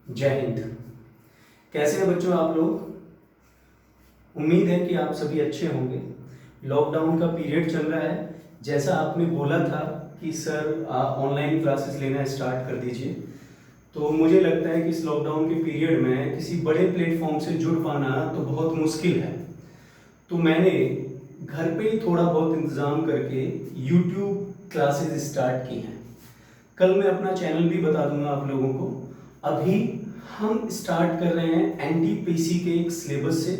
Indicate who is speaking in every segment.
Speaker 1: जय हिंद। कैसे हैं बच्चों आप लोग? उम्मीद है कि आप सभी अच्छे होंगे। लॉकडाउन का पीरियड चल रहा है। जैसा आपने बोला था कि सर ऑनलाइन क्लासेस लेना स्टार्ट कर दीजिए, तो मुझे लगता है कि इस लॉकडाउन के पीरियड में किसी बड़े प्लेटफॉर्म से जुड़ पाना तो बहुत मुश्किल है। तो मैंने घर पे ही थोड़ा बहुत इंतज़ाम करके यूट्यूब क्लासेस स्टार्ट की हैं। कल मैं अपना चैनल भी बता दूंगा आप लोगों को। अभी हम स्टार्ट कर रहे हैं एनटीपीसी के एक सिलेबस से।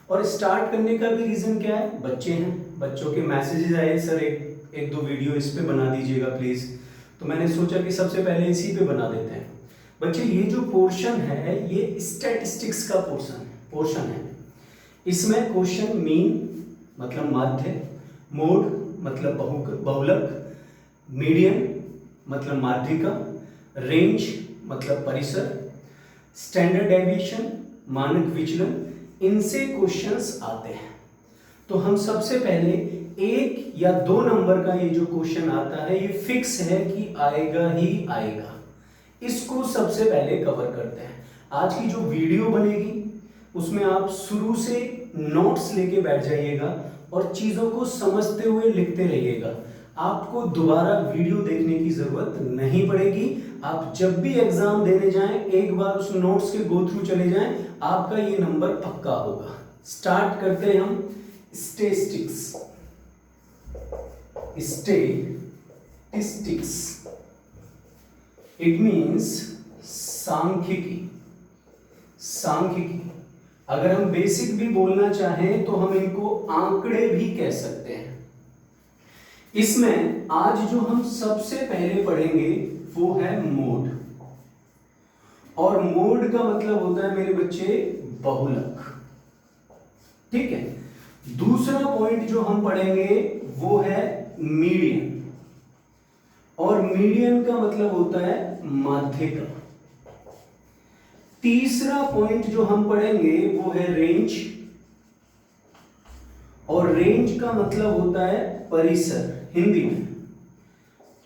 Speaker 1: और स्टार्ट करने का भी रीज़न क्या है? बच्चे हैं, बच्चों के मैसेजेस आए, सर एक दो वीडियो इस पे बना दीजिएगा प्लीज़। तो मैंने सोचा कि सबसे पहले इसी पे बना देते हैं। बच्चे, ये जो पोर्शन है ये स्टैटिस्टिक्स का पोर्शन है। इसमें क्वेश्चन मीन मतलब माध्य, मोड मतलब बहुलक, मीडियन मतलब माध्यिका, रेंज मतलब परिसर, स्टैंडर्ड डेविएशन मानक विचलन, इनसे क्वेश्चंस आते हैं। तो हम सबसे पहले 1 या 2 नंबर का ये जो क्वेश्चन आता है ये फिक्स है कि आएगा ही आएगा। इसको सबसे पहले कवर करते हैं। आज की जो वीडियो बनेगी उसमें आप शुरू से नोट्स लेके बैठ जाइएगा और चीज़ों को समझते हुए लिखते रहिएगा। आपको दोबारा वीडियो देखने की जरूरत नहीं पड़ेगी। आप जब भी एग्जाम देने जाएं एक बार उस नोट्स के गो थ्रू चले जाएं, आपका ये नंबर पक्का होगा। स्टार्ट करते हैं हम स्टैटिस्टिक्स। इट मीन्स सांख्यिकी। अगर हम बेसिक भी बोलना चाहें तो हम इनको आंकड़े भी कह सकते हैं। इसमें आज जो हम सबसे पहले पढ़ेंगे वो है मोड। और मोड का मतलब होता है मेरे बच्चे बहुलक। ठीक है। दूसरा पॉइंट जो हम पढ़ेंगे वो है मीडियन। और मीडियन का मतलब होता है माध्यिका। तीसरा पॉइंट जो हम पढ़ेंगे वो है रेंज। और रेंज का मतलब होता है परिसर हिंदी में।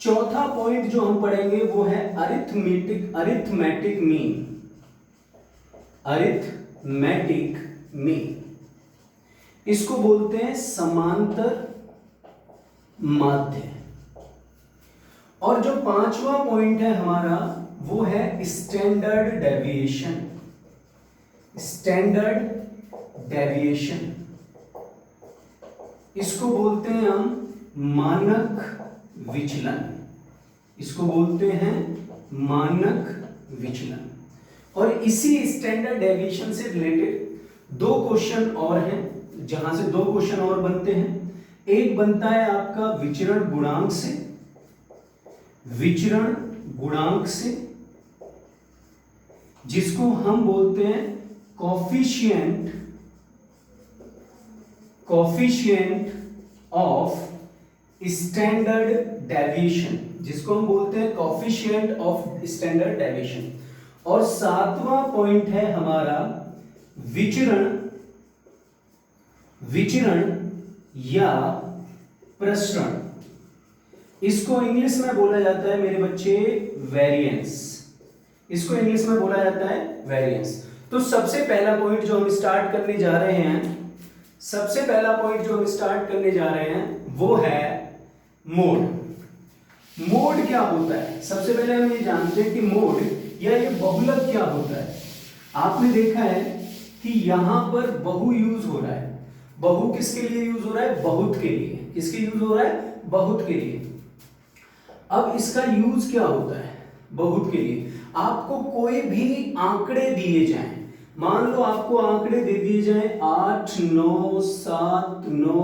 Speaker 1: चौथा पॉइंट जो हम पढ़ेंगे वो है अरिथमेटिक मीन। इसको बोलते हैं समांतर माध्य। और जो पांचवा पॉइंट है हमारा वो है स्टैंडर्ड डेविएशन। इसको बोलते हैं हम मानक विचलन। और इसी स्टैंडर्ड डेविएशन से रिलेटेड 2 क्वेश्चन और हैं, जहां से 2 क्वेश्चन और बनते हैं। एक बनता है आपका विचरण गुणांक से, जिसको हम बोलते हैं कोफिशिएंट ऑफ स्टैंडर्ड डेविएशन। और 7वां पॉइंट है हमारा विचरण या प्रसरण। इसको इंग्लिश में बोला जाता है मेरे बच्चे वेरिएंस। तो सबसे पहला पॉइंट जो हम स्टार्ट करने जा रहे हैं वो है मोड क्या होता है? सबसे पहले हम ये जानते हैं कि मोड या ये बहुलक क्या होता है। आपने देखा है कि यहां पर बहु यूज हो रहा है। बहु किसके लिए यूज हो रहा है? बहुत के लिए। किसके यूज हो रहा है? बहुत के लिए। अब इसका यूज क्या होता है? बहुत के लिए आपको कोई भी आंकड़े दिए जाएं, मान लो आपको आंकड़े दे दिए जाएं 8, 9, 7, 9,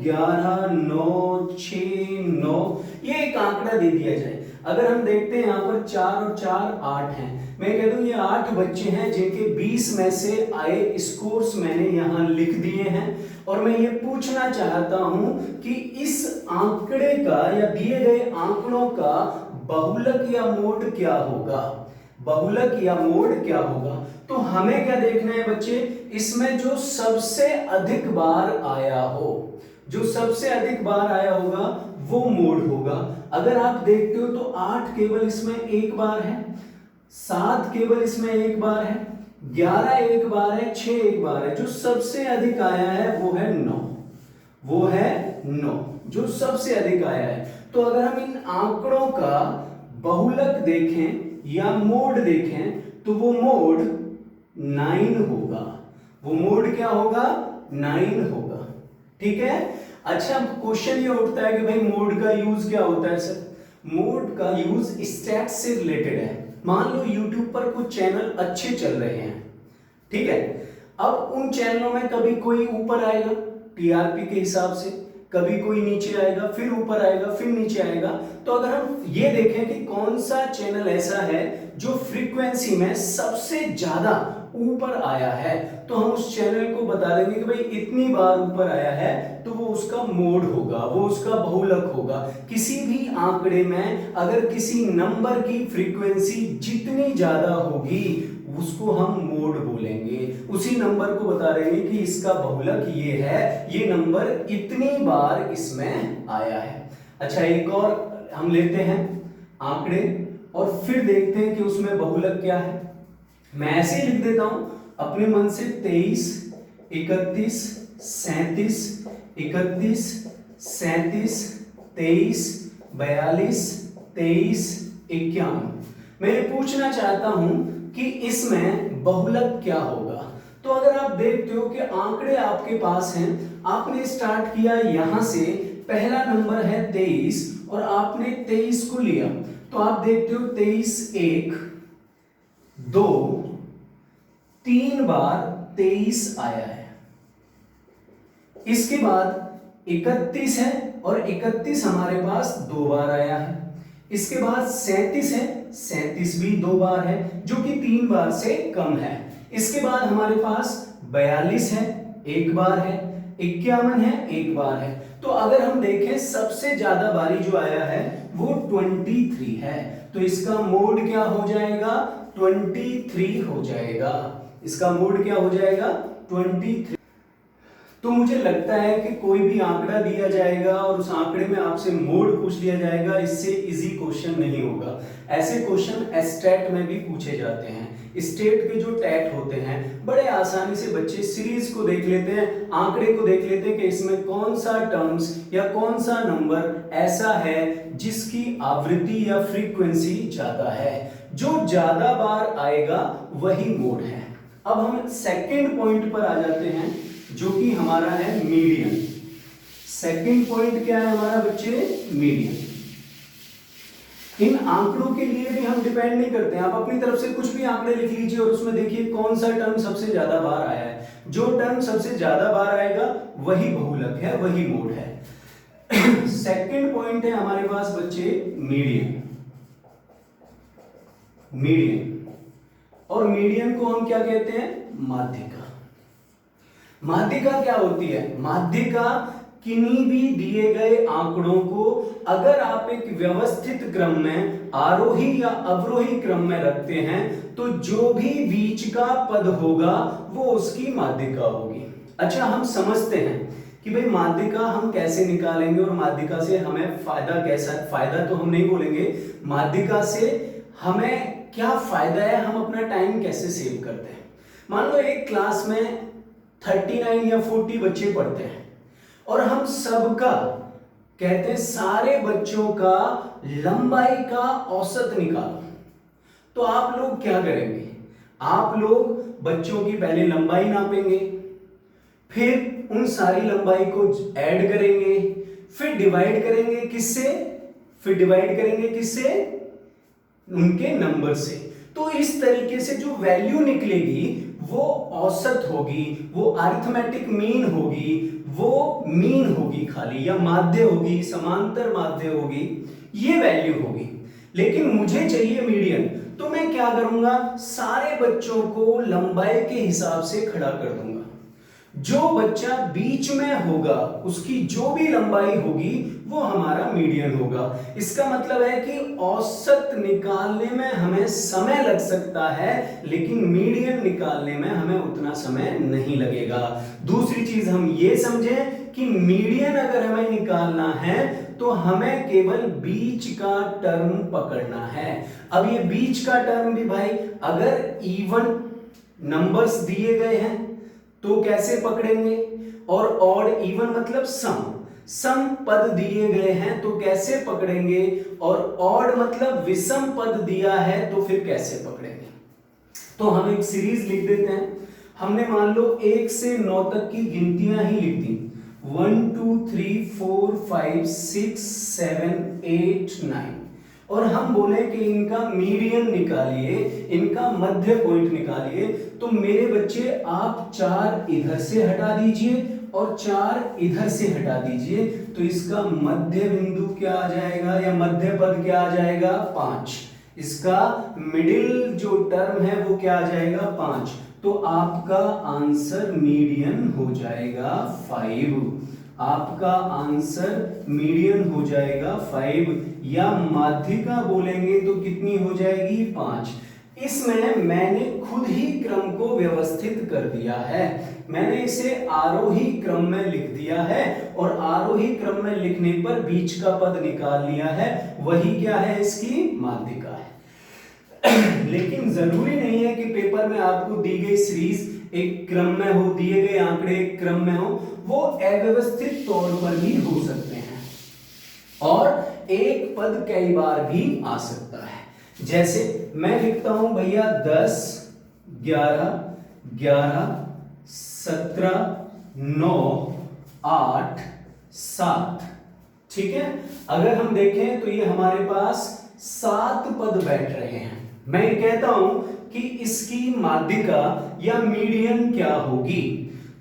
Speaker 1: 11, 9, 6, 9, ये एक आंकड़ा दे दिया जाए। अगर हम देखते हैं यहाँ पर 4 और 4 8 हैं। मैं कह दूं ये 8 बच्चे हैं जिनके 20 में से आए स्कोर्स मैंने यहाँ लिख दिए हैं। और मैं ये पूछना चाहता हूं कि इस आंकड़े का या दिए गए आंकड़ों का बहुलक या मोड क्या होगा। तो हमें क्या देखना है बच्चे? इसमें जो सबसे अधिक बार आया होगा वो मोड होगा। अगर आप देखते हो तो 8 केवल इसमें एक बार है, 7 केवल इसमें एक बार है, 11 एक बार है, 6 एक बार है। जो सबसे अधिक आया है वो है 9, वो है 9 जो सबसे अधिक आया है। तो अगर हम इन आंकड़ों का बहुलक देखें या मोड देखें तो वो मोड 9 होगा, वो मोड क्या होगा, 9 होगा। ठीक है। अच्छा, क्वेश्चन ये उठता है कि भाई मोड का यूज क्या होता है सर? मोड का यूज स्टैट्स से रिलेटेड है। मान लो YouTube पर कुछ चैनल अच्छे चल रहे हैं, ठीक है। अब उन चैनलों में कभी कोई ऊपर आएगा टीआरपी के हिसाब से, कभी कोई नीचे आएगा, फिर ऊपर आएगा, फिर नीचे आएगा। तो अगर हम ये देखें कि कौन सा चैनल ऐसा है जो फ्रीक्वेंसी में सबसे ज्यादा ऊपर आया है, तो हम उस चैनल को बता देंगे कि भाई इतनी बार ऊपर आया है, तो वो उसका मोड होगा, वो उसका बहुलक होगा। किसी भी आंकड़े में अगर किसी नंबर की फ्रीक्वेंसी जितनी ज्यादा होगी उसको हम मोड बोलेंगे। उसी नंबर को बता देंगे कि इसका बहुलक ये है, ये नंबर इतनी बार इसमें आया है। अच्छा, एक और हम लेते हैं आंकड़े और फिर देखते हैं कि उसमें बहुलक क्या है। मैं ऐसे ही लिख देता हूं अपने मन से 23, 31, 37, 31, 37, 23, 42, 23, 51। मैं पूछना चाहता हूं कि इसमें बहुलक क्या होगा। तो अगर आप देखते हो कि आंकड़े आपके पास हैं, आपने स्टार्ट किया यहां से, पहला नंबर है 23 और आपने 23 को लिया, तो आप देखते हो 23 1 2 3 बार 23 आया है। इसके बाद 31 है और 31 हमारे पास 2 बार आया है। इसके बाद 37 है, 37 भी 2 बार है, जो कि 3 बार से कम है। इसके बाद हमारे पास 42 है, 1 बार है, 51 है, 1 बार है। तो अगर हम देखें सबसे ज्यादा बारी जो आया है वो 23 है, तो इसका मोड क्या हो जाएगा, 23 हो जाएगा। इसका मोड क्या हो जाएगा, 23। तो मुझे लगता है कि कोई भी आंकड़ा दिया जाएगा और उस आंकड़े में आपसे मोड पूछ लिया जाएगा, इससे इजी क्वेश्चन नहीं होगा। ऐसे क्वेश्चन एस्टेट में भी पूछे जाते हैं। स्टेट के जो टैट होते हैं, बड़े आसानी से बच्चे सीरीज को देख लेते हैं, आंकड़े को देख लेते हैं कि इसमें कौन सा टर्म्स या कौन सा नंबर ऐसा है जिसकी आवृत्ति या फ्रीक्वेंसी ज्यादा है। जो ज्यादा बार आएगा वही मोड है। अब हम सेकंड पॉइंट पर आ जाते हैं, जो कि हमारा है मीडियन। सेकंड पॉइंट क्या है हमारा बच्चे, मीडियन। इन आंकड़ों के लिए भी हम डिपेंड नहीं करते हैं, आप अपनी तरफ से कुछ भी आंकड़े लिख लीजिए और उसमें देखिए कौन सा टर्म सबसे ज्यादा बार आया है। जो टर्म सबसे ज्यादा बार आएगा वही बहुलक है, वही मोड है। सेकंड पॉइंट है हमारे पास बच्चे मीडियन। मीडियन, और मीडियन को हम क्या कहते हैं, माध्यिका। माध्यिका क्या होती है, माध्यिका किन्हीं भी दिए गए आंकड़ों को अगर आप एक व्यवस्थित क्रम में आरोही या अवरोही क्रम में रखते हैं तो जो भी बीच का पद होगा वो उसकी माध्यिका होगी। अच्छा, हम समझते हैं कि भाई माध्यिका हम कैसे निकालेंगे और माध्यिका से हमें फायदा कैसा है। फायदा तो हम नहीं बोलेंगे, माध्यिका से हमें क्या फायदा है, हम अपना टाइम कैसे सेव करते हैं। मान लो एक क्लास में 39 या 40 बच्चे पढ़ते हैं और हम सबका कहते हैं सारे बच्चों का लंबाई का औसत निकालो, तो आप लोग क्या करेंगे, आप लोग बच्चों की पहले लंबाई नापेंगे, फिर उन सारी लंबाई को ऐड करेंगे, फिर डिवाइड करेंगे किससे, फिर डिवाइड करेंगे किससे, उनके नंबर से। तो इस तरीके से जो वैल्यू निकलेगी वो औसत होगी, वो अरिथमेटिक मीन होगी, वो मीन होगी खाली, या माध्य होगी, समांतर माध्य होगी, ये वैल्यू होगी। लेकिन मुझे चाहिए मीडियन, तो मैं क्या करूंगा, सारे बच्चों को लंबाई के हिसाब से खड़ा कर दूंगा। जो बच्चा बीच में होगा उसकी जो भी लंबाई होगी वो हमारा मीडियन होगा। इसका मतलब है कि औसत निकालने में हमें समय लग सकता है लेकिन मीडियन निकालने में हमें उतना समय नहीं लगेगा। दूसरी चीज हम ये समझें कि मीडियन अगर हमें निकालना है तो हमें केवल बीच का टर्म पकड़ना है। अब ये बीच का टर्म भी भाई अगर इवन नंबर्स दिए गए हैं तो कैसे पकड़ेंगे, और ऑड इवन मतलब सम पद दिए गए हैं तो कैसे पकड़ेंगे, और ऑड मतलब विषम पद दिया है तो फिर कैसे पकड़ेंगे। तो हम एक सीरीज लिख देते हैं। हमने मान लो 1 से 9 तक की गिनतियां ही लिख दी, 1 2 3 4 5 6 7 8 9, और हम बोले कि इनका मीडियन निकालिए, इनका मध्य पॉइंट निकालिए। तो मेरे बच्चे आप 4 इधर से हटा दीजिए और 4 इधर से हटा दीजिए, तो इसका मध्य बिंदु क्या आ जाएगा या मध्य पद क्या आ जाएगा, 5। इसका मिडिल जो टर्म है वो क्या आ जाएगा, 5। तो आपका आंसर मीडियन हो जाएगा 5। आपका आंसर मीडियन हो जाएगा 5, या माध्यिका बोलेंगे तो कितनी हो जाएगी, 5। इसमें मैंने खुद ही क्रम को व्यवस्थित कर दिया है, मैंने इसे आरोही क्रम में लिख दिया है, और आरोही क्रम में लिखने पर बीच का पद निकाल लिया है, वही क्या है, इसकी माध्यिका है। लेकिन जरूरी नहीं है कि पेपर में आपको दी गई सीरीज एक क्रम में हो, दिए गए आंकड़े एक क्रम में हो, वो अव्यवस्थित तौर पर भी हो सकते हैं, और एक पद कई बार भी आ सकता है। जैसे मैं लिखता हूं भैया 10 11 11 17 9 8 7, ठीक है। अगर हम देखें तो ये हमारे पास 7 पद बैठ रहे हैं। मैं ये कहता हूं कि इसकी माध्यिका या मीडियन क्या होगी।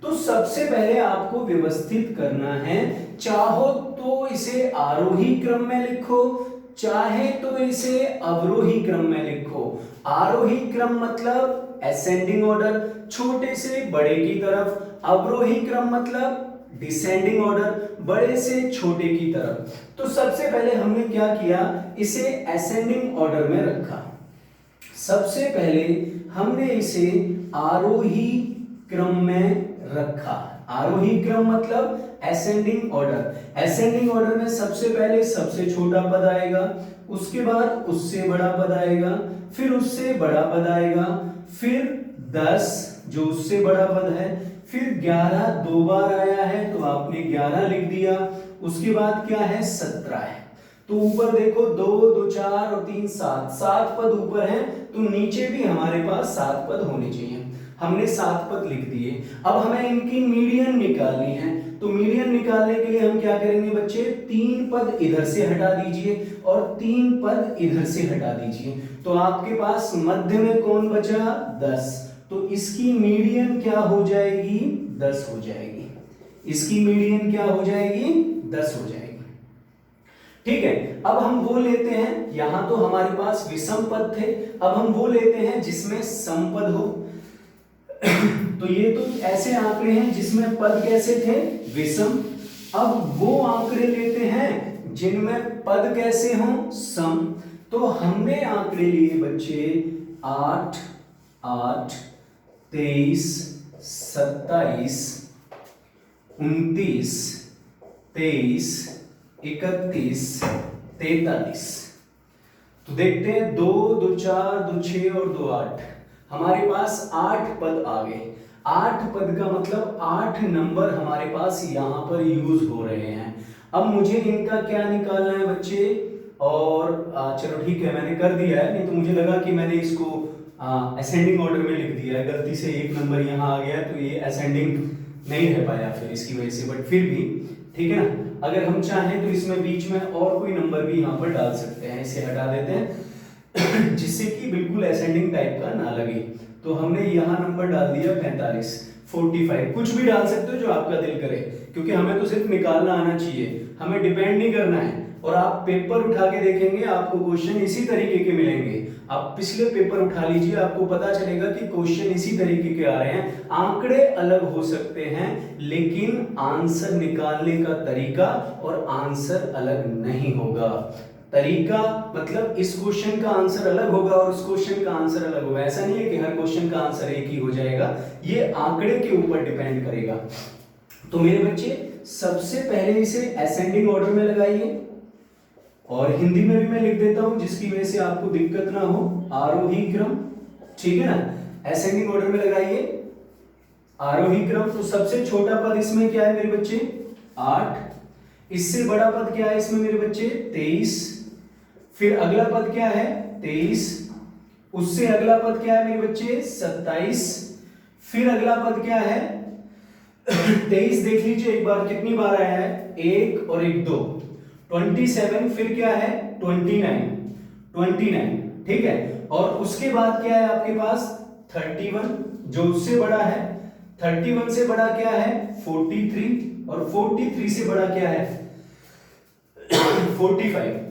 Speaker 1: तो सबसे पहले आपको व्यवस्थित करना है, चाहो तो इसे आरोही क्रम में लिखो, चाहे तो इसे अवरोही क्रम में लिखो। आरोही क्रम मतलब असेंडिंग ऑर्डर, छोटे से बड़े की तरफ। अवरोही क्रम मतलब डिसेंडिंग ऑर्डर, बड़े से छोटे की तरफ। तो सबसे पहले हमने क्या किया, इसे असेंडिंग ऑर्डर में रखा। सबसे पहले हमने इसे आरोही क्रम में रखा। आरोही क्रम मतलब असेंडिंग ऑर्डर। असेंडिंग ऑर्डर में सबसे पहले सबसे छोटा पद आएगा, उसके बाद उससे बड़ा पद आएगा, फिर उससे बड़ा पद आएगा, फिर 10 जो उससे बड़ा पद है, फिर 11 दो बार आया है तो आपने 11 लिख दिया, उसके बाद क्या है 17 है। तो ऊपर देखो 2 2 4 और 3 7 पद ऊपर हैं, तो नीचे भी हमारे पास 7 पद होने चाहिए। हमने 7 पद लिख दिए। अब हमें इनकी मीडियन निकालनी है, तो मीडियन निकालने के लिए हम क्या करेंगे बच्चे, 3 पद इधर से हटा दीजिए और 3 पद इधर से हटा दीजिए, तो आपके पास मध्य में कौन बचा, 10। तो इसकी मीडियन क्या हो जाएगी, 10 हो जाएगी। इसकी मीडियन क्या हो जाएगी, 10 हो जाएगी। ठीक है। अब हम वो लेते हैं, यहां तो हमारे पास विषम पद थे, अब हम वो लेते हैं जिसमें समपद हो। तो ये तो ऐसे आंकड़े हैं जिसमें पद कैसे थे, विषम। अब वो आंकड़े लेते हैं जिनमें पद कैसे हों, सम। तो हमने आंकड़े लिए बच्चे 8 8 23 27 29 23 31 43। तो देखते हैं 2 2 4 2 6 और 2 8, हमारे पास 8 पद आ गए। 8 पद का मतलब 8 नंबर हमारे पास यहाँ पर यूज हो रहे हैं। अब मुझे इनका क्या निकालना है बच्चे, और चलो ठीक है मैंने कर दिया है, नहीं तो मुझे लगा कि मैंने इसको असेंडिंग ऑर्डर में लिख दिया है, गलती से एक नंबर यहाँ आ गया तो ये असेंडिंग नहीं रह पाया फिर इसकी वजह से, बट फिर भी ठीक है ना। अगर हम चाहें तो इसमें बीच में और कोई नंबर भी यहाँ पर डाल सकते हैं, इसे हटा देते हैं जिससे कि बिल्कुल असेंडिंग टाइप का ना लगे। तो हमने यहाँ नंबर डाल दिया 45 45, कुछ भी डाल सकते हो जो आपका दिल करे, क्योंकि हमें तो सिर्फ निकालना आना चाहिए, हमें डिपेंड नहीं करना है। और आप पेपर उठा के देखेंगे आपको क्वेश्चन इसी तरीके के मिलेंगे। आप पिछले पेपर उठा लीजिए, आपको पता चलेगा कि क्वेश्चन इसी तरीके के आ रहे हैं। आंकड़े अलग हो सकते हैं लेकिन आंसर निकालने का तरीका और आंसर अलग नहीं होगा। तरीका मतलब इस क्वेश्चन का आंसर अलग होगा और इस क्वेश्चन का आंसर अलग होगा। ऐसा नहीं है कि हर क्वेश्चन का आंसर एक ही हो जाएगा, ये आंकड़े के ऊपर डिपेंड करेगा। तो मेरे बच्चे सबसे पहले इसे असेंडिंग ऑर्डर में लगाइए, और हिंदी में भी मैं लिख देता हूं जिसकी वजह से आपको दिक्कत ना हो, आरोही क्रम, ठीक है ना। असेंडिंग ऑर्डर में लगाइए आरोही क्रम। तो सबसे छोटा पद इसमें क्या है मेरे बच्चे, 8। इससे बड़ा पद क्या है इसमें मेरे बच्चे, 23। फिर अगला पद क्या है, 23। उससे अगला पद क्या है मेरे बच्चे, 27। फिर अगला पद क्या है 23। देख लीजिए एक बार कितनी बार आया है, 1 और 1 2, 27। फिर क्या है 29, ठीक है। और उसके बाद क्या है आपके पास 31, जो उससे बड़ा है। 31 से बड़ा क्या है 43, और 43 से बड़ा क्या है 45।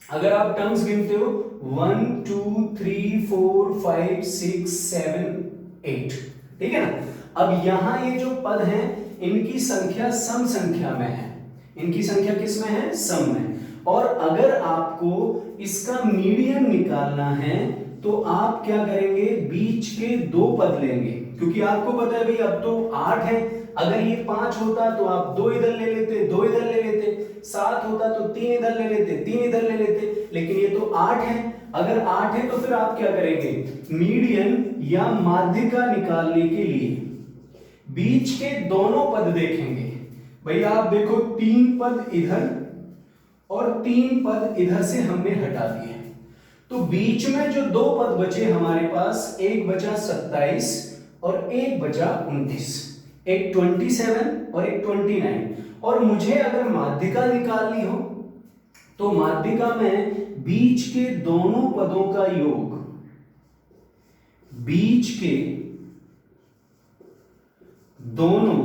Speaker 1: अगर आप टर्म्स गिनते हो 1 2 3 4 5 6 7 8, ठीक है ना। अब यहां ये जो पद हैं इनकी संख्या सम संख्या में है, इनकी संख्या किस में है, सम में। और अगर आपको इसका मीडियन निकालना है तो आप क्या करेंगे, बीच के दो पद लेंगे, क्योंकि आपको पता है भाई अब तो 8 है। अगर ये 5 होता तो आप 2 इधर ले लेते, 2 इधर ले लेते। 7 होता तो 3 इधर ले लेते, 3 इधर ले लेते। लेकिन ये तो 8 है। अगर 8 है तो फिर आप क्या करेंगे, मीडियन या माध्यिका निकालने के लिए बीच के दोनों पद देखेंगे। भैया आप देखो 3 पद इधर और 3 पद इधर से हमने हटा दिए, तो बीच में जो 2 पद बचे हमारे पास, एक बचा 27 और एक बचा 29, एक 27 और एक 29। और मुझे अगर माध्यिका निकालनी हो तो माध्यिका में बीच के दोनों पदों का योग, बीच के दोनों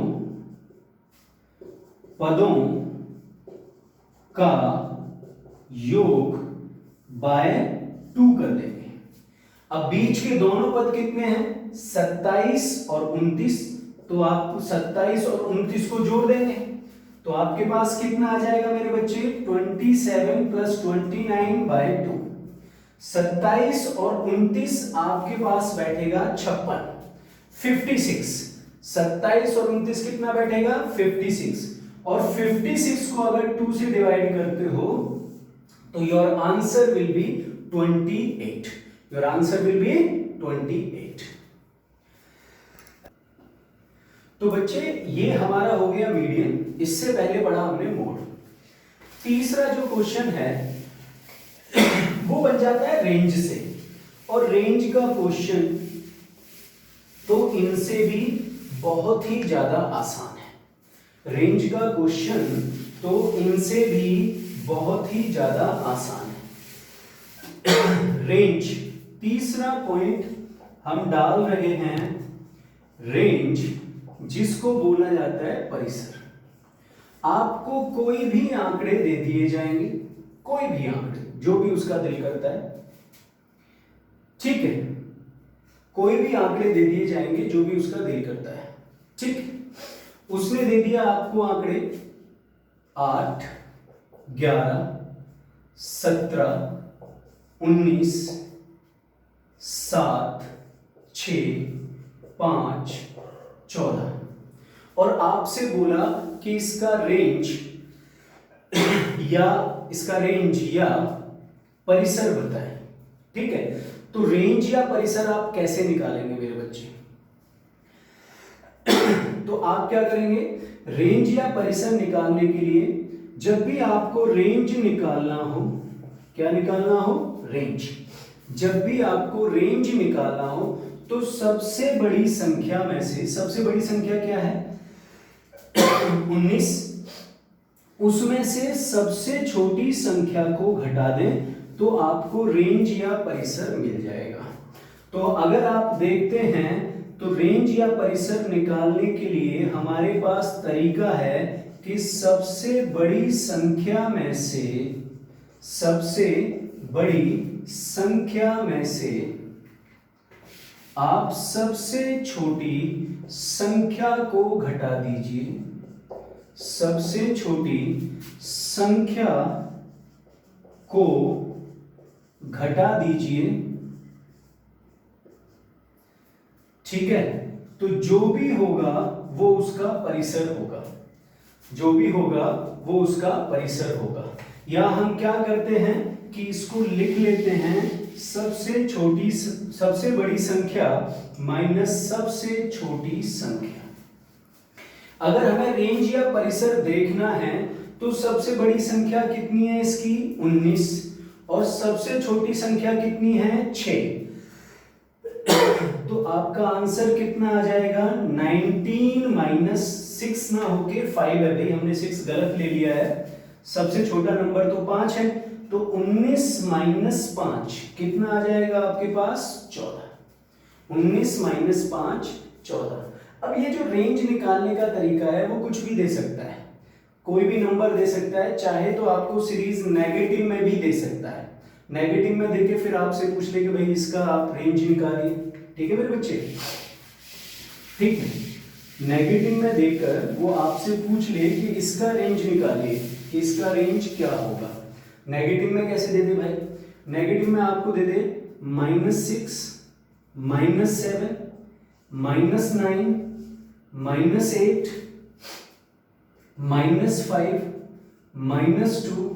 Speaker 1: पदों का योग बाय 2 कर देंगे। अब बीच के दोनों पद कितने हैं, 27 और 29, तो आप 27 और 29 को जोड़ देंगे तो आपके पास कितना आ जाएगा मेरे बच्चे, 27 प्लस 29 बाय 2। 27 और 29 आपके पास बैठेगा 56। 27 और 29 कितना बैठेगा, 56। और 56 को अगर 2 से डिवाइड करते हो तो your answer will be 28। Your answer will be 28। तो बच्चे ये हमारा हो गया मीडियन। इससे पहले पढ़ा हमने मोड। तीसरा जो क्वेश्चन है वो बन जाता है रेंज से, और रेंज का क्वेश्चन तो इनसे भी बहुत ही ज्यादा आसान है। रेंज का क्वेश्चन तो इनसे भी बहुत ही ज्यादा आसान है। रेंज, तीसरा पॉइंट हम डाल रहे हैं, रेंज जिसको बोला जाता है परिसर। आपको कोई भी आंकड़े दे दिए जाएंगे, कोई भी आंकड़े जो भी उसका दिल करता है, ठीक है, कोई भी आंकड़े दे दिए जाएंगे जो भी उसका दिल करता है, ठीक। उसने दे दिया आपको आंकड़े 8 11 17 19 7 6 5 14, और आपसे बोला कि इसका रेंज या परिसर बताएं, ठीक है। तो रेंज या परिसर आप कैसे निकालेंगे मेरे बच्चे, तो आप क्या करेंगे, रेंज या परिसर निकालने के लिए जब भी आपको रेंज निकालना हो, क्या निकालना हो, रेंज, जब भी आपको रेंज निकालना हो तो सबसे बड़ी संख्या में से, सबसे बड़ी संख्या क्या है 19, उसमें से सबसे छोटी संख्या को घटा दें तो आपको रेंज या परिसर मिल जाएगा। तो अगर आप देखते हैं तो रेंज या परिसर निकालने के लिए हमारे पास तरीका है कि सबसे बड़ी संख्या में से, सबसे बड़ी संख्या में से आप सबसे छोटी संख्या को घटा दीजिए, सबसे छोटी संख्या को घटा दीजिए, ठीक है। तो जो भी होगा वो उसका परिसर होगा, जो भी होगा वो उसका परिसर होगा। या हम क्या करते हैं कि इसको लिख लेते हैं सबसे बड़ी संख्या माइनस सबसे छोटी संख्या। अगर हमें रेंज या परिसर देखना है तो सबसे बड़ी संख्या कितनी है इसकी 19 और सबसे छोटी संख्या कितनी है 6। तो आपका आंसर कितना आ जाएगा 19 माइनस 6 ना होके 5 है भाई, हमने 6 गलत ले लिया है। सबसे छोटा नंबर तो 5 है, तो 19 माइनस 5 कितना आ जाएगा आपके पास 14। 19 माइनस 5 14। अब ये जो रेंज निकालने का तरीका है वो कुछ भी दे सकता है, कोई भी नंबर दे सकता है, चाहे तो आपको सीरीज नेगेटिव में भी दे सकता है। नेगेटिव में देके फिर आपसे पूछ ले कि भाई इसका आप रेंज निकालिए। ठीक है मेरे बच्चे, ठीक है। नेगेटिव में देकर वो आपसे पूछ ले कि इसका रेंज निकालिए कि इसका रेंज क्या होगा। नेगेटिव में कैसे दे दे भाई, नेगेटिव में आपको दे दे -6 -7 -9 -8 -5 -2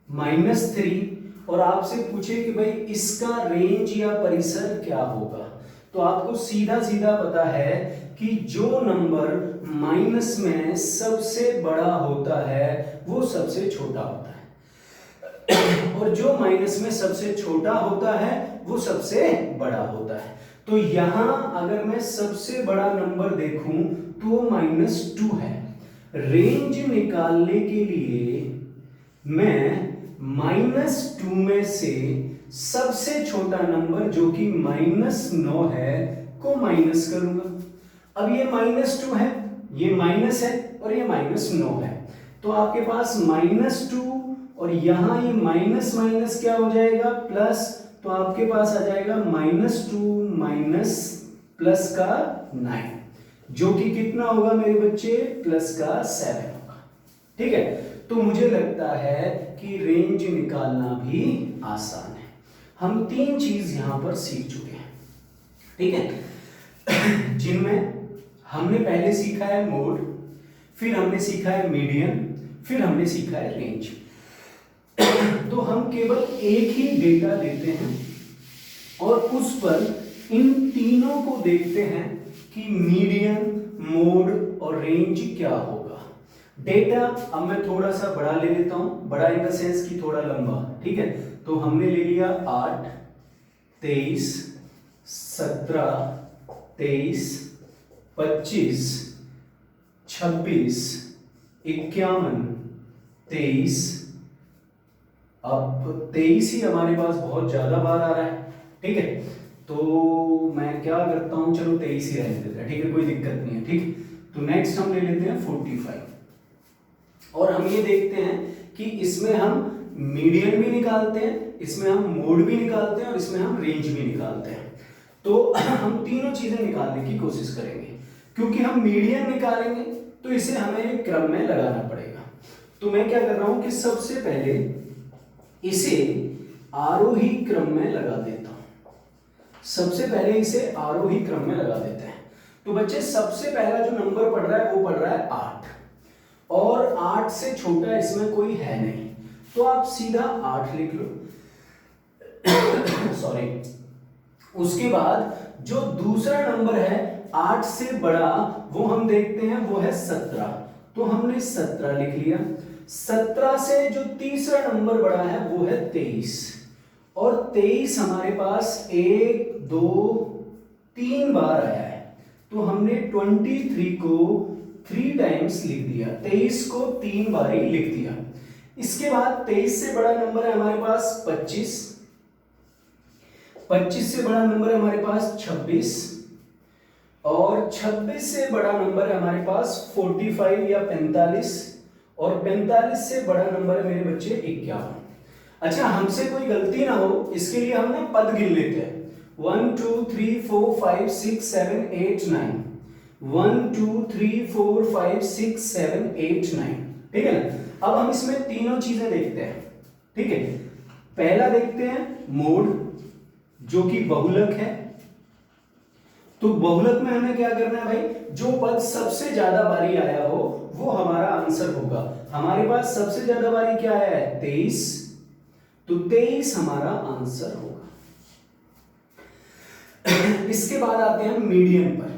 Speaker 1: -3 और आपसे पूछे कि भाई इसका रेंज या परिसर क्या होगा, तो आपको सीधा सीधा पता है कि जो नंबर माइनस में सबसे बड़ा होता है वो सबसे छोटा होता है और जो माइनस में सबसे छोटा होता है वो सबसे बड़ा होता है। तो यहां अगर मैं सबसे बड़ा नंबर देखूं तो -2 है। रेंज निकालने के लिए मैं -2 में से सबसे छोटा नंबर जो कि -9 है को माइनस करूंगा। अब ये -2 है, ये माइनस है और ये -9 है, तो आपके पास -2 और यहां ये माइनस माइनस क्या हो जाएगा प्लस, तो आपके पास आ जाएगा -2 माइनस प्लस का 9 जो कि कितना होगा मेरे बच्चे प्लस का 7 होगा। ठीक है, तो मुझे लगता है कि रेंज निकालना भी आसान है। हम 3 चीज यहां पर सीख चुके हैं, ठीक है, जिनमें हमने पहले सीखा है मोड, फिर हमने सीखा है मीडियन, फिर हमने सीखा है रेंज। तो हम केवल एक ही डेटा लेते हैं और उस पर इन तीनों को देखते हैं कि मीडियन, मोड और रेंज क्या होगा। डेटा अब मैं थोड़ा सा बड़ा ले लेता हूं, बड़ा इन द सेंस कि थोड़ा लंबा। ठीक है, तो हमने ले लिया 8 23 17 23 25 26 51 23। अब 23 ही हमारे पास बहुत ज्यादा बार आ रहा है। ठीक है, तो मैं क्या करता हूं, चलो 23 ही रहने देते हैं। ठीक है, कोई दिक्कत नहीं है। ठीक, तो नेक्स्ट हम ले लेते हैं 45 और हम ये देखते हैं कि इसमें हम मीडियन भी निकालते हैं, इसमें हम मोड भी निकालते हैं और इसमें हम रेंज भी निकालते हैं। तो हम तीनों चीजें निकालने की कोशिश करेंगे। क्योंकि हम मीडियन निकालेंगे तो इसे हमें एक क्रम में लगाना पड़ेगा। तो मैं क्या कर रहा हूं कि सबसे पहले इसे आरोही क्रम में लगा देता हूं। सबसे पहले इसे आरोही क्रम में लगा देते हैं। तो बच्चे सबसे पहला जो नंबर पढ़ रहा है वो पढ़ रहा है 8 और 8 से छोटा इसमें कोई है नहीं, तो आप सीधा 8 लिख लो। सॉरी, उसके बाद जो दूसरा नंबर है 8 से बड़ा वो हम देखते हैं, वो है 17, तो हमने 17 लिख लिया। 17 से जो तीसरा नंबर बड़ा है वो है 23 और 23 हमारे पास 1 2 3 बार आया है, तो हमने 23 को 3 टाइम्स लिख दिया, 23 को 3 बार ही लिख दिया। इसके बाद 23 से बड़ा नंबर है हमारे पास 25, 25 से बड़ा नंबर है हमारे पास 26 और 26 से बड़ा नंबर है हमारे पास 45 या 45 और 45 से बड़ा नंबर है मेरे बच्चे 51। अच्छा, हमसे कोई गलती ना हो इसके लिए हम ना पद गिन लेते हैं। 1 2 3 4 5 6 7 8 9, 1 2 3 4 5 6 7 8 9। ठीक है ना, अब हम इसमें तीनों चीजें देखते हैं। ठीक है, पहला देखते हैं मोड जो कि बहुलक है तो बहुलक में हमें क्या करना है भाई, जो पद सबसे ज्यादा बारी आया हो वो हमारा आंसर होगा। हमारे पास सबसे ज्यादा बारी क्या आया है, 23, तो 23 हमारा आंसर होगा। इसके बाद आते हैं मीडियन पर।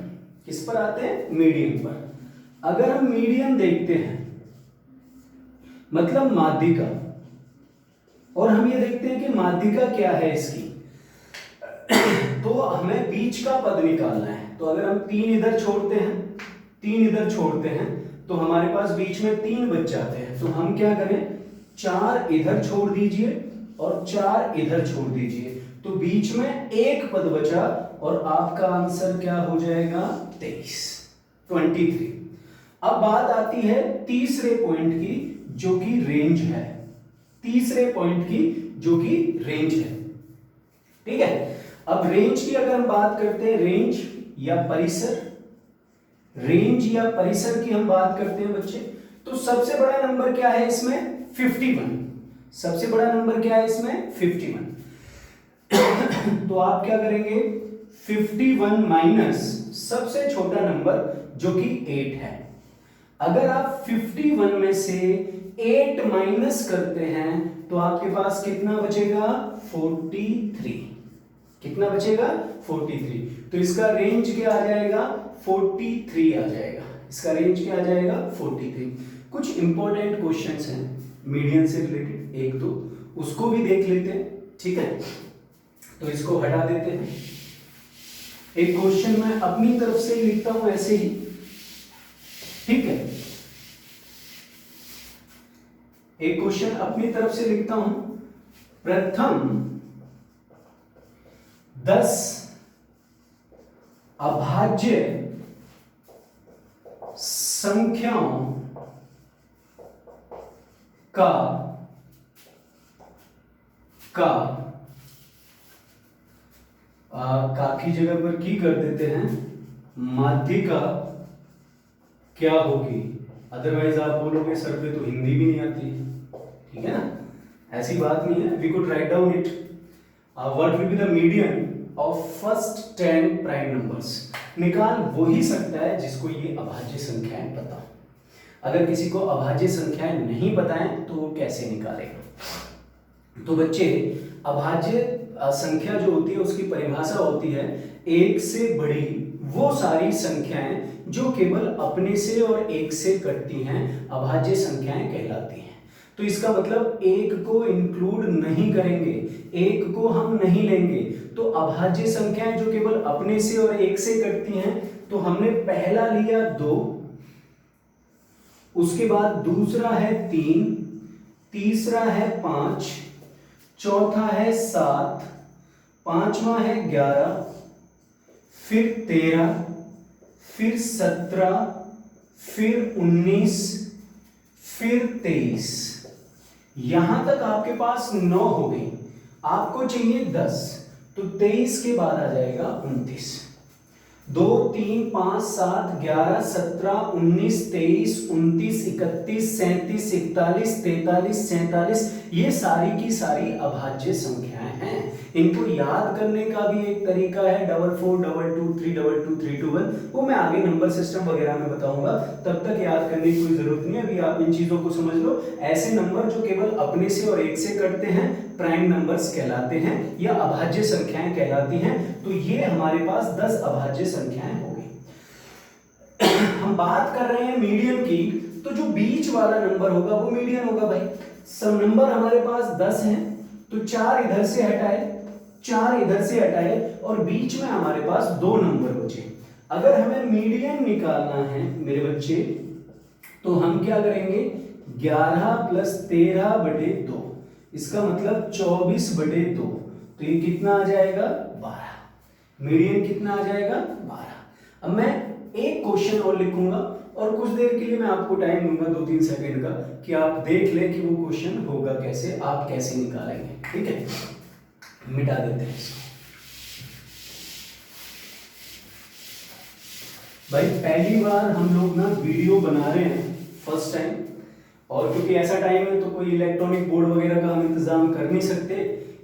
Speaker 1: किस पर आते हैं, मीडियन पर। अगर हम मीडियन देखते हैं मतलब माध्यिका, और हम ये देखते हैं कि माध्यिका क्या है इसकी, तो हमें बीच का पद निकालना है। तो अगर हम 3 इधर छोड़ते हैं, 3 इधर छोड़ते हैं, तो हमारे पास बीच में 3 बच जाते हैं। तो हम क्या करें, 4 इधर छोड़ दीजिए और 4 इधर छोड़ दीजिए, तो बीच में एक पद बचा और आपका आंसर क्या हो जाएगा, 23। अब बात आती है तीसरे पॉइंट की जो कि रेंज है, तीसरे पॉइंट की जो कि रेंज है। ठीक है, अब रेंज की अगर हम बात करते हैं, रेंज या परिसर, रेंज या परिसर की हम बात करते हैं बच्चे, तो सबसे बड़ा नंबर क्या है इसमें, 51। सबसे बड़ा नंबर क्या है इसमें, 51। तो आप क्या करेंगे, 51 माइनस सबसे छोटा नंबर जो कि 8 है। अगर आप 51 में से 8 माइनस करते हैं तो आपके पास कितना बचेगा, 43। कितना बचेगा, 43। तो इसका रेंज क्या आ जाएगा, 43 आ जाएगा। इसका रेंज क्या आ जाएगा, 43। कुछ इंपॉर्टेंट क्वेश्चंस हैं मीडियन से रिलेटेड, एक दो उसको भी देख लेते हैं। ठीक है, तो इसको हटा देते हैं। एक क्वेश्चन मैं अपनी तरफ से ही लिखता हूं ऐसे ही, ठीक है, एक क्वेश्चन अपनी तरफ से लिखता हूं। प्रथम 10 अभाज्य संख्याओं का की जगह पर की कर देते हैं, माध्यिका क्या होगी। अदरवाइज आप बोलोगे सर पे तो हिंदी भी नहीं आती है, ठीक है ना, ऐसी बात नहीं है। We could write down it, what will be the median of first 10 prime numbers. निकाल वो ही सकता है जिसको ये अभाज्य संख्याएं पता हो। अगर किसी को अभाज्य संख्याएं नहीं पता है तो वो कैसे निकालेगा। तो बच्चे, अभाज्य संख्या जो होती है उसकी परिभाषा होती है एक से बड़ी वो सारी संख्याएं जो केवल अपने से और एक से कटती हैं, अभाज्य संख्याएं कहलाती हैं। तो इसका मतलब एक को इंक्लूड नहीं करेंगे, एक को हम नहीं लेंगे। तो अभाज्य संख्याएं जो केवल अपने से और एक से कटती हैं, तो हमने पहला लिया 2, उसके बाद दूसरा है 3, तीसरा है 5, चौथा है 7, पांचवा है 11, फिर 13, फिर 17, फिर 19, फिर 23। यहां तक आपके पास 9 हो गई, आपको चाहिए 10, तो 23 के बाद आ जाएगा 29। 2, 3, 5, 7, 11, 17, 19, 23, 29, 31, 37, 41, 43, 47, ये सारी की सारी अभाज्य संख्याएं हैं। इनको याद करने का भी एक तरीका है, 44, 22, 322, 321, वो मैं आगे नंबर सिस्टम वगैरह में बताऊंगा, तब तक याद करने की कोई जरूरत नहीं है। अभी आप इन चीजों को समझ लो। ऐसे नंबर जो केवल अपने से और एक से कटते हैं प्राइम नंबर्स कहलाते हैं या अभाज्य संख्याएं कहलाती हैं। तो ये हमारे पास 10 अभाज्य संख्याएं हो गई। हम बात कर रहे हैं मीडियन की, तो जो बीच वाला नंबर होगा वो मीडियन होगा भाई। सब नंबर हमारे पास 10 हैं, तो 4 इधर से हटाए, 4 इधर से हटाए और बीच में हमारे पास 2 नंबर बचे। अगर हमें मीडियन निकालना है मेरे बच्चे, तो हम क्या करेंगे, 11 प्लस 13 बटे 2, इसका मतलब 24 बटे 2, तो ये कितना आ जाएगा, 12। मीडियन कितना आ जाएगा, 12। अब मैं एक क्वेश्चन और लिखूंगा और कुछ देर के लिए मैं आपको टाइम दूंगा 2-3 सेकंड का, कि आप देख लें कि वो क्वेश्चन होगा कैसे, आप कैसे निकालेंगे। ठीक है, मिटा देते हैं इसको। भाई पहली बार हम लोग ना वीडियो बना रहे हैं, फर्स्ट टाइम, और क्योंकि ऐसा टाइम है तो कोई इलेक्ट्रॉनिक बोर्ड वगैरह का हम इंतजाम कर नहीं सकते,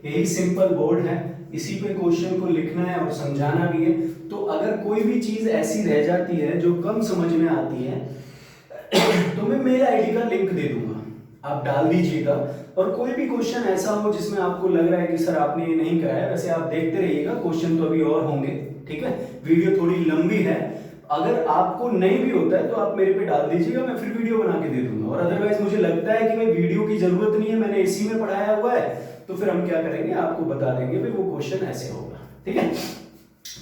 Speaker 1: यही सिंपल बोर्ड है, इसी पे क्वेश्चन को लिखना है और समझाना भी है। तो अगर कोई भी चीज ऐसी रह जाती है जो कम समझ में आती है तो मैं मेल आईडी का लिंक दे दूंगा, आप डाल दीजिएगा। और कोई भी क्वेश्चन ऐसा हो जिसमें आपको लग रहा है कि सर आपने ये नहीं कराया, वैसे आप देखते रहिएगा, क्वेश्चन तो अभी और होंगे, ठीक है। वीडियो थोड़ी लंबी है, अगर आपको नहीं भी होता है तो आप मेरे पे डाल दीजिएगा, मैं फिर वीडियो बना के दे दूंगा। और अदरवाइज मुझे लगता है कि मैं वीडियो की जरूरत नहीं है, मैंने इसी में पढ़ाया हुआ है, तो फिर हम क्या करेंगे, आपको बता देंगे भाई वो क्वेश्चन ऐसे होगा, ठीक है।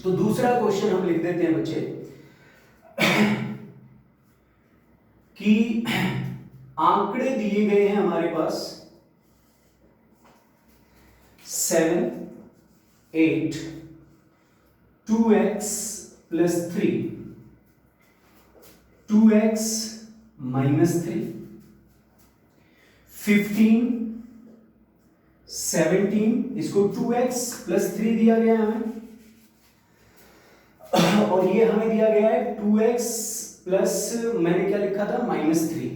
Speaker 1: तो दूसरा क्वेश्चन हम लिख देते हैं बच्चे कि आंकड़े दिए गए हैं हमारे पास 7, 8, 2x प्लस 3, 2x माइनस 3, 15, 17, इसको 2x प्लस 3 दिया गया है हमें, और ये हमें दिया गया है 2x प्लस, मैंने क्या लिखा था, -3।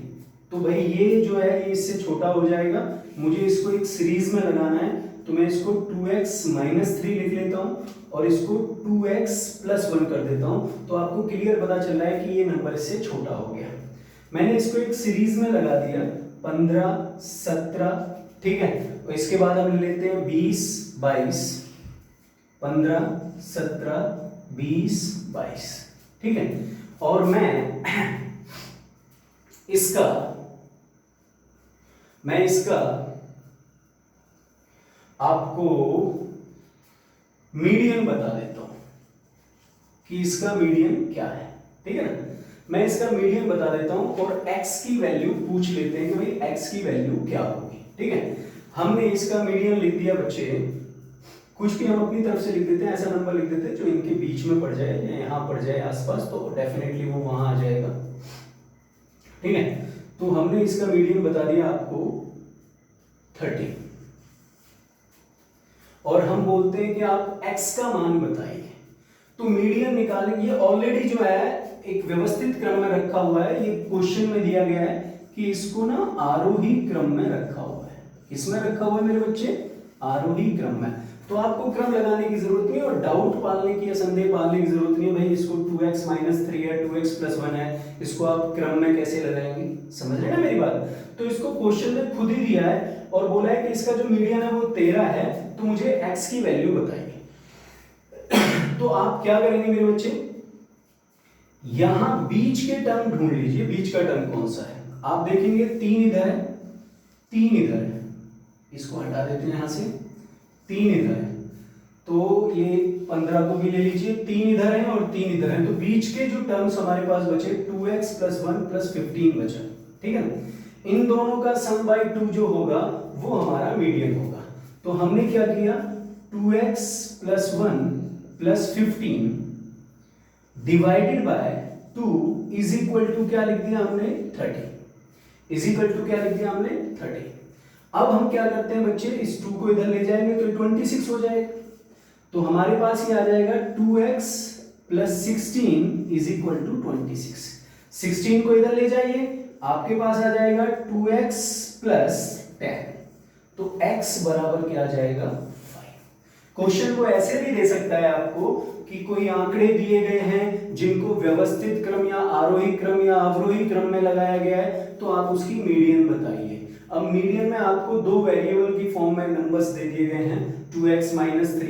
Speaker 1: तो भाई ये जो है ये इससे छोटा हो जाएगा, मुझे इसको एक सीरीज में लगाना है, तो मैं इसको 2x माइनस 3 लिख लेता हूँ और इसको 2x प्लस 1 कर देता हूँ। तो आपको क्लियर पता चल रहा है कि ये नंबर इससे छोटा हो गया। मैंने इसको एक सीरीज में लगा दिया, 15, 17, ठीक है। और इसके बाद हम लेते हैं 20, 22, 15, 17, 20, 22, ठीक है। और मैं इसका आपको मीडियन बता देता हूं कि इसका मीडियन क्या है, ठीक है ना। मैं इसका मीडियन बता देता हूं और x की वैल्यू पूछ लेते हैं कि भाई x की वैल्यू क्या होगी, ठीक है। हमने इसका मीडियन लिख दिया बच्चे, कुछ भी हम अपनी तरफ से लिख देते हैं, ऐसा नंबर लिख देते हैं जो इनके बीच में पड़ जाए या यहां पड़ जाए आसपास, तो डेफिनेटली वो वहां आ जाएगा, ठीक है। तो हमने इसका मीडियन बता दिया आपको 30, और हम बोलते हैं कि आप x का मान बताइए। तो मीडियन निकालेंगे, ऑलरेडी जो है एक व्यवस्थित क्रम में रखा हुआ है, ये क्वेश्चन में दिया गया है कि इसको ना आरोही क्रम में रखा हुआ है। किसमें रखा हुआ है मेरे बच्चे, आरोही क्रम में। तो आपको क्रम लगाने की जरूरत नहीं और डाउट पालने की या संदेह पालने की जरूरत नहीं है, भाई इसको 2x माइनस 3 है, 2x प्लस 1 है, इसको आप क्रम में कैसे लगाएंगे, समझ रहे ना मेरी बात। तो इसको क्वेश्चन में खुद ही दिया है और बोला है कि इसका जो मीडियन है वो 13 है, तो मुझे x की वैल्यू बताइए। तो आप क्या करेंगे मेरे बच्चे, यहां बीच के टर्म ढूंढ लीजिए, बीच का टर्म कौन सा है। आप देखेंगे 3 इधर है, 3 इधर है, इसको हटा देते हैं यहां से, 3 इधर है, तो ये 15 को भी ले लीजिए, 3 इधर है और 3 इधर है, तो बीच के जो टर्म्स हमारे पास बचे 2x प्लस 1 प्लस 15 बचा, ठीक है ना। इन दोनों का सम बाई 2 जो होगा वो हमारा मीडियन होगा। तो हमने क्या किया, 2x plus 1 plus 15 divided by 2 is equal to क्या लिख दिया हमने, 30, इज इक्वल टू क्या लिख दिया हमने, 30। अब हम क्या करते हैं बच्चे, इस 2 को इधर ले जाएंगे तो 26 हो जाएगा, तो हमारे पास ये आ जाएगा 2x plus 16 is equal to 26। 16 को इधर ले जाइए, आपके पास आ जाएगा 2x प्लस 10, तो x बराबर क्या आ जाएगा, 5। क्वेश्चन को ऐसे भी दे सकता है आपको कि कोई आंकड़े दिए गए हैं जिनको व्यवस्थित क्रम या आरोही क्रम या अवरोही क्रम में लगाया गया है, तो आप उसकी मीडियन बताइए। अब मीडियन में आपको 2 वेरिएबल की फॉर्म में नंबर्स दे दिए गए हैं, 2x माइनस 3